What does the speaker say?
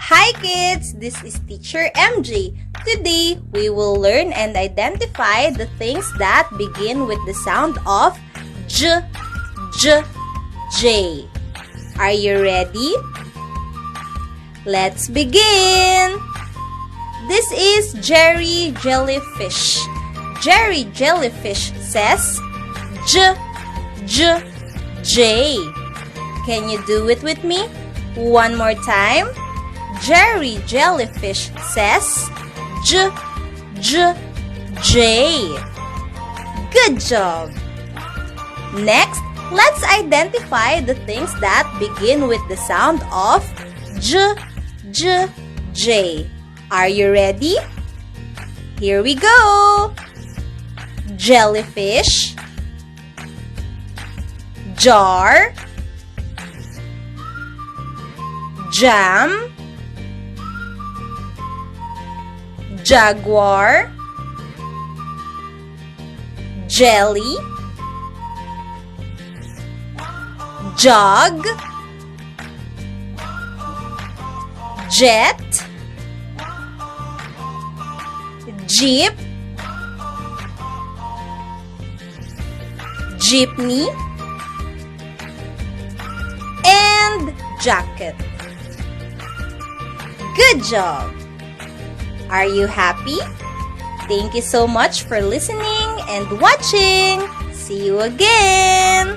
Hi kids, this is Teacher MJ. Today, we will learn and identify the things that begin with the sound of J, J. Are you ready? Let's begin! This is Jerry Jellyfish. Jerry Jellyfish says J, J. Can you do it with me? One more time. Jerry Jellyfish says J, J. Good job! Next, let's identify the things that begin with the sound of J, J. Are you ready? Here we go! Jellyfish, jar, jam, jaguar, jelly, jug, jet, jeep, jeepney, and jacket. Good job! Are you happy? Thank you so much for listening and watching. See you again!